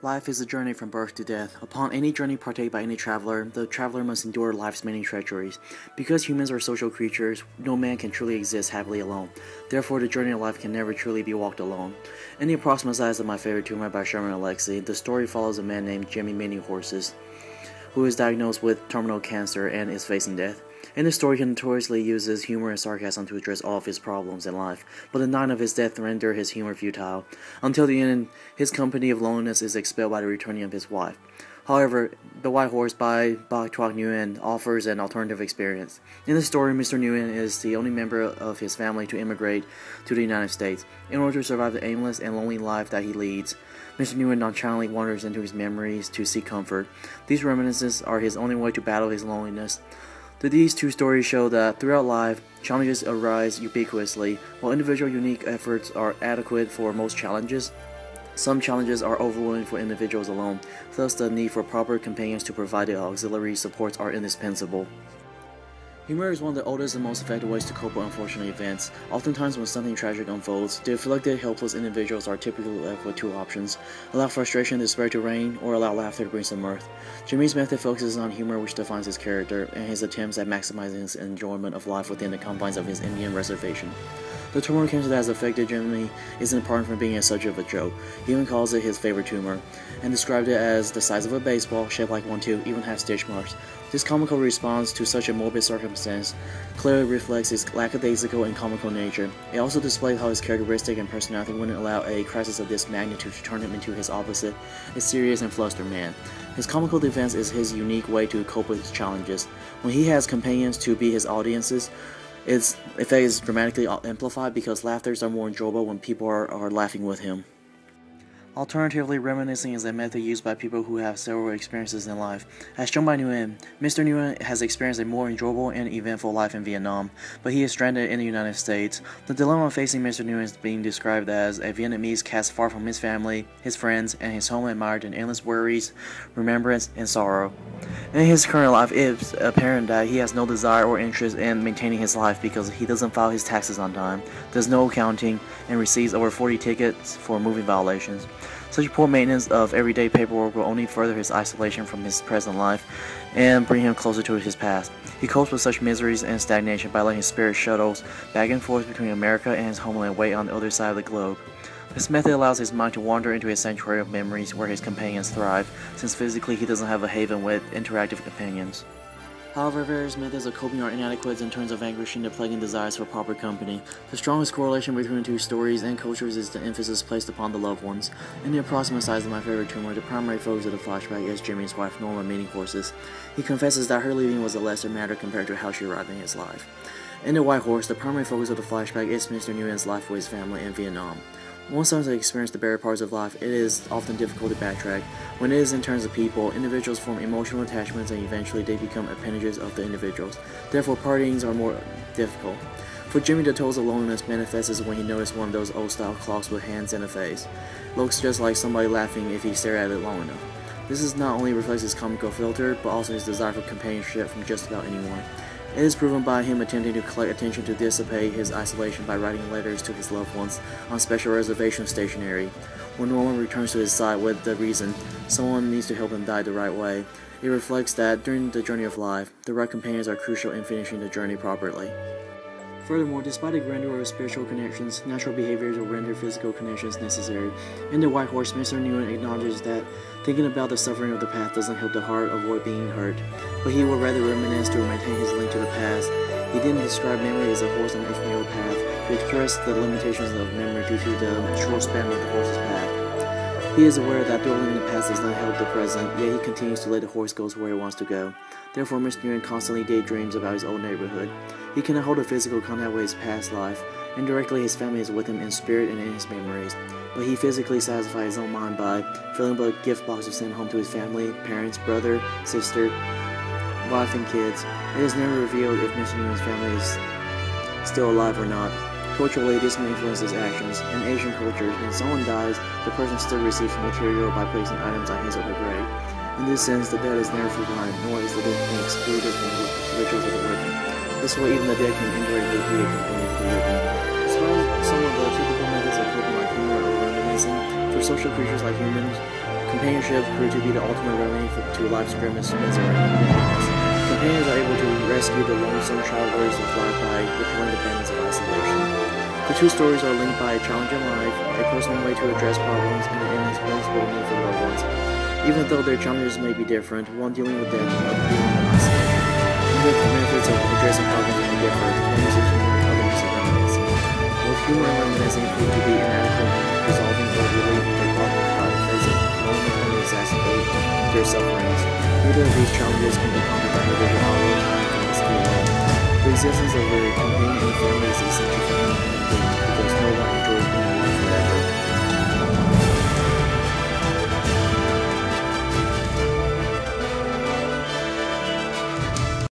Life is a journey from birth to death. Upon any journey partaked by any traveler, the traveler must endure life's many treacheries. Because humans are social creatures, no man can truly exist happily alone. Therefore, the journey of life can never truly be walked alone. In the approximate size of My Favorite Tumor by Sherman Alexie, the story follows a man named Jimmy Many Horses, who is diagnosed with terminal cancer and is facing death. In the story, he notoriously uses humor and sarcasm to address all of his problems in life, but the night of his death rendered his humor futile. Until the end, his company of loneliness is expelled by the returning of his wife. However, The White Horse by Bac Thuoc Nguyen offers an alternative experience. In the story, Mr. Nguyen is the only member of his family to immigrate to the United States. In order to survive the aimless and lonely life that he leads, Mr. Nguyen nonchalantly wanders into his memories to seek comfort. These reminiscences are his only way to battle his loneliness. These two stories show that throughout life, challenges arise ubiquitously. While individual unique efforts are adequate for most challenges, some challenges are overwhelming for individuals alone. Thus, the need for proper companions to provide the auxiliary supports are indispensable. Humor is one of the oldest and most effective ways to cope with unfortunate events. Oftentimes when something tragic unfolds, the afflicted, helpless individuals are typically left with two options: allow frustration and despair to reign, or allow laughter to bring some mirth. Jimmy's method focuses on humor, which defines his character, and his attempts at maximizing his enjoyment of life within the confines of his Indian reservation. The terminal cancer that has affected Jimmy isn't apart from being a subject of a joke. He even calls it his favorite tumor, and described it as the size of a baseball, shaped like one too, even have stitch marks. This comical response to such a morbid circumstance clearly reflects his lackadaisical and comical nature. It also displays how his characteristic and personality wouldn't allow a crisis of this magnitude to turn him into his opposite, a serious and flustered man. His comical defense is his unique way to cope with his challenges. When he has companions to be his audiences, its effect is dramatically amplified because laughters are more enjoyable when people are laughing with him. Alternatively, reminiscing is a method used by people who have several experiences in life. As shown by Nguyen, Mr. Nguyen has experienced a more enjoyable and eventful life in Vietnam, but he is stranded in the United States. The dilemma facing Mr. Nguyen is being described as a Vietnamese cast far from his family, his friends, and his home mired in endless worries, remembrance, and sorrow. In his current life, it's apparent that he has no desire or interest in maintaining his life because he doesn't file his taxes on time, does no accounting, and receives over 40 tickets for moving violations. Such poor maintenance of everyday paperwork will only further his isolation from his present life and bring him closer to his past. He copes with such miseries and stagnation by letting his spirit shuttles back and forth between America and his homeland way on the other side of the globe. This method allows his mind to wander into a sanctuary of memories where his companions thrive, since physically he doesn't have a haven with interactive companions. However, various methods of coping are inadequate in terms of vanquishing the plaguing desires for proper company. The strongest correlation between the two stories and cultures is the emphasis placed upon the loved ones. In the approximate size of My Favorite Tumor, the primary focus of the flashback is Jimmy's wife Norma Many Horses. He confesses that her leaving was a lesser matter compared to how she arrived in his life. In The White Horse, the primary focus of the flashback is Mr. Nguyen's life with his family in Vietnam. Once someone has experienced the better parts of life, it is often difficult to backtrack. When it is in terms of people, individuals form emotional attachments and eventually they become appendages of the individuals. Therefore, partings are more difficult. For Jimmy, the total loneliness manifests when he noticed one of those old-style clocks with hands and a face. Looks just like somebody laughing if he stared at it long enough. This is not only reflects his comical filter, but also his desire for companionship from just about anyone. It is proven by him attempting to collect attention to dissipate his isolation by writing letters to his loved ones on special reservation stationery. When Norman returns to his side with the reason someone needs to help him die the right way, it reflects that during the journey of life, the right companions are crucial in finishing the journey properly. Furthermore, despite the grandeur of spiritual connections, natural behaviors will render physical connections necessary. In The White Horse, Mr. Nguyen acknowledges that thinking about the suffering of the past doesn't help the heart avoid being hurt, but he would rather reminisce to maintain his link to the past. He didn't describe memory as a horse on an ephemeral path to express the limitations of memory due to the short span of the horse's path. He is aware that dwelling in the past does not help the present, yet he continues to let the horse go where it wants to go. Therefore, Mr. Nguyen constantly daydreams about his old neighborhood. He cannot hold a physical contact with his past life. Indirectly, his family is with him in spirit and in his memories, but he physically satisfies his own mind by filling up a gift box to send home to his family, parents, brother, sister, wife, and kids. It is never revealed if Mr. Nguyen's family is still alive or not. Culturally, this may influence his actions. In Asian cultures, when someone dies, the person still receives material by placing items on his or her grave. In this sense, the dead is never forgotten, nor is the dead thing excluded from the rituals of the living. This way, even the dead can indirectly be a companion to the living. Despite some of the typical methods of coping like humor or reminiscing, for social creatures like humans, Companionship proved to be the ultimate remedy to life's grimmest misery. Companions are able to rescue the lonesome travelers of life by repelling the bandits of isolation. The two stories are linked by a challenge in life, a personal way to address problems, and an inexplicable need for loved ones. Even though their challenges may be different, one dealing with death and the other dealing with isolation. The methods of addressing problems may differ, one using humor and other using reminiscing. Both humor and reminiscing prove to be inadequate in resolving or relieving the problem because it only exacerbate their sufferings. Neither of these challenges can be conquered by individual alone and must be alone. The existence of a companion and family is essential for human being because no one enjoys being